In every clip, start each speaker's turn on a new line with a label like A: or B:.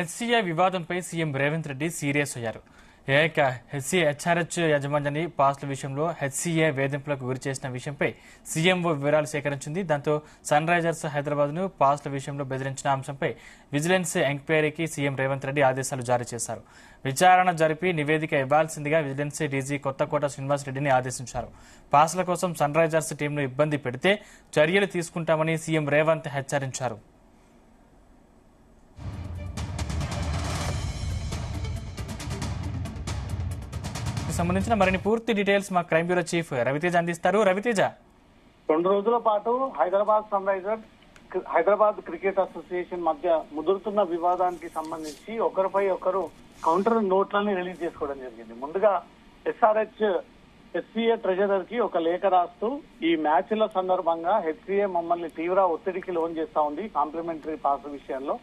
A: HCA వివాదంపై CM Revanth Reddy serious అయ్యారు. ఏక హెచ్సీఏ హెచ్ఆర్హెచ్ యాజమాన్యాన్ని పాస్ల విషయంలో హెచ్సీఏ వేధింపులకు గురి చేసిన విషయంపై సీఎంఓ వివరాలు సేకరించింది. దాంతో సన్ రైజర్స్ హైదరాబాద్ను పాస్ల విషయంలో బెదిరించిన అంశంపై విజిలెన్స్ ఎంక్వైరీకి సీఎం రేవంత్ రెడ్డి ఆదేశాలు జారీ చేశారు. విచారణ జరిపి నివేదిక ఇవ్వాల్సిందిగా విజిలెన్స్ డీజీ కొత్తకోట శ్రీనివాస్ రెడ్డిని ఆదేశించారు. పాస్ల కోసం సన్ రైజర్స్ టీంను ఇబ్బంది పెడితే చర్యలు తీసుకుంటామని సీఎం రేవంత్ హెచ్చరించారు. సంబంధించిన మరిన్ని పూర్తి డీటెయిల్స్ మా క్రైమ్ బ్యూరో చీఫ్ రవితేజ అందిస్తారు. రవితేజ,
B: 2 రోజుల పాటు Hyderabad sunrisers Hyderabad cricket association మధ్య ముదురుతున్న వివాదానికి సంబంధించి ఒకరిపై ఒకరు కౌంటర్ నోట్లని రిలీజ్ చేసుకోవడం జరిగింది. ముందుగా హెచ్సీఏ ట్రెజరర్ కి ఒక లేఖ రాస్తూ ఈ మ్యాచ్ల సందర్భంగా హెచ్సీఏ మమ్మల్ని తీవ్ర ఒత్తిడికి లోన్ చేస్తా ఉంది. కాంప్లిమెంటరీ పాస్ విషయంలో,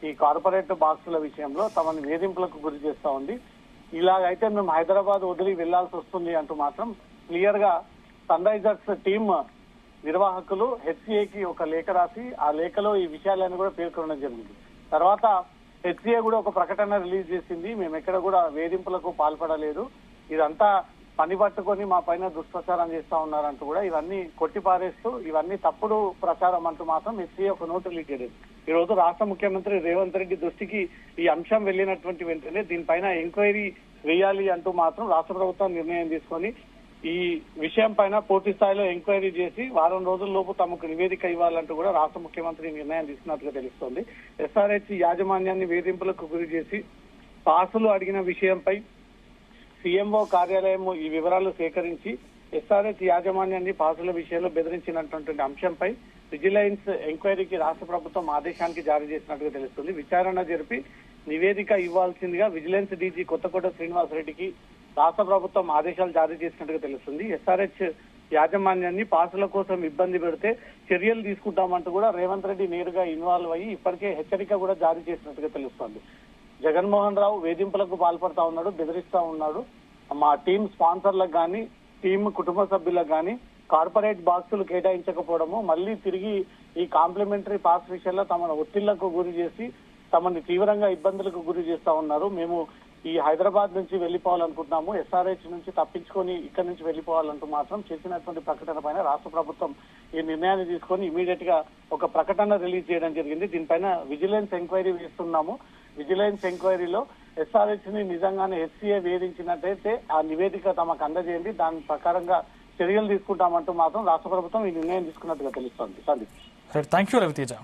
B: ఈ కార్పొరేట్ బాక్సుల విషయంలో తమని వేధింపులకు గురి చేస్తా ఉంది. ఇలాగైతే మేము హైదరాబాద్ వదిలి వెళ్లాల్సి వస్తుంది అంటూ మాత్రం క్లియర్ గా సన్ రైజర్స్ టీమ్ నిర్వాహకులు హెచ్సీఏకి ఒక లేఖ రాసి ఆ లేఖలో ఈ విషయాలను కూడా పేర్కొనడం జరిగింది. తర్వాత హెచ్సీఏ కూడా ఒక ప్రకటన రిలీజ్ చేసింది. మేము ఎక్కడ కూడా వేధింపులకు పాల్పడలేదు, ఇదంతా పని పట్టుకొని మా పైన దుష్ప్రచారం చేస్తా ఉన్నారంటూ కూడా ఇవన్నీ కొట్టిపారేస్తూ ఇవన్నీ తప్పుడు ప్రచారం అంటూ మాత్రం హెచ్సీఏ ఒక నోటు రిలీజ్ చేయలేదు. ఈ రోజు రాష్ట్ర ముఖ్యమంత్రి రేవంత్ రెడ్డి దృష్టికి ఈ అంశం వెళ్లినటువంటి వెంటనే దీనిపైన ఎంక్వైరీ వేయాలి అంటూ మాత్రం రాష్ట్ర ప్రభుత్వం నిర్ణయం తీసుకొని ఈ విషయం పైన పూర్తి స్థాయిలో ఎంక్వైరీ చేసి వారం రోజుల లోపు తమకు నివేదిక ఇవ్వాలంటూ కూడా రాష్ట్ర ముఖ్యమంత్రి నిర్ణయం తీసుకున్నట్టుగా తెలుస్తోంది. ఎస్ఆర్హెచ్ యాజమాన్యాన్ని వేధింపులకు గురి చేసి పాసులు అడిగిన విషయంపై సీఎంఓ కార్యాలయం ఈ వివరాలు సేకరించి ఎస్ఆర్హెచ్ యాజమాన్యాన్ని పాసుల విషయంలో బెదిరించినటువంటి అంశంపై విజిలెన్స్ ఎంక్వైరీకి రాష్ట్ర ప్రభుత్వం ఆదేశానికి జారీ చేసినట్టుగా తెలుస్తుంది. విచారణ జరిపి నివేదిక ఇవ్వాల్సిందిగా విజిలెన్స్ డీజీ కొత్తకోట శ్రీనివాస్ రెడ్డికి రాష్ట్ర ప్రభుత్వం ఆదేశాలు జారీ చేసినట్టుగా తెలుస్తుంది. ఎస్ఆర్హెచ్ యాజమాన్యాన్ని పాసుల కోసం ఇబ్బంది పెడితే చర్యలు తీసుకుంటామంటూ కూడా రేవంత్ రెడ్డి నేరుగా ఇన్వాల్వ్ అయ్యి ఇప్పటికే హెచ్చరిక కూడా జారీ చేసినట్టుగా తెలుస్తోంది. జగన్మోహన్ రావు వేధింపులకు పాల్పడతా ఉన్నాడు, బెదిరిస్తా ఉన్నాడు. మా టీం స్పాన్సర్లకు గానీ టీం కుటుంబ సభ్యులకు గానీ కార్పొరేట్ బాక్సులు కేటాయించకపోవడము, మళ్లీ తిరిగి ఈ కాంప్లిమెంటరీ పాస్ విషయంలో తమను ఒత్తిళ్లకు గురి చేసి తమని తీవ్రంగా ఇబ్బందులకు గురి చేస్తా ఉన్నారు. మేము ఈ హైదరాబాద్ నుంచి వెళ్లిపోవాలనుకుంటున్నాము, ఎస్ఆర్హెచ్ నుంచి తప్పించుకొని ఇక్కడి నుంచి వెళ్లిపోవాలంటూ మాత్రం చేసినటువంటి ప్రకటన పైన రాష్ట్ర ప్రభుత్వం ఈ నిర్ణయాన్ని తీసుకొని ఇమీడియట్ గా ఒక ప్రకటన రిలీజ్ చేయడం జరిగింది. దీనిపైన విజిలెన్స్ ఎంక్వైరీ వేస్తున్నాము. విజిలెన్స్ ఎంక్వైరీలో ఎస్ఆర్హెచ్ ని నిజంగానే హెచ్సీఏ వేధించినట్టయితే ఆ నివేదిక తమకు అందజేయండి, దాని ప్రకారంగా చర్యలు తీసుకుంటామంటూ మాత్రం రాష్ట్ర ప్రభుత్వం ఈ నిర్ణయం తీసుకున్నట్టుగా తెలుస్తోంది.
A: Thank you Raviteja.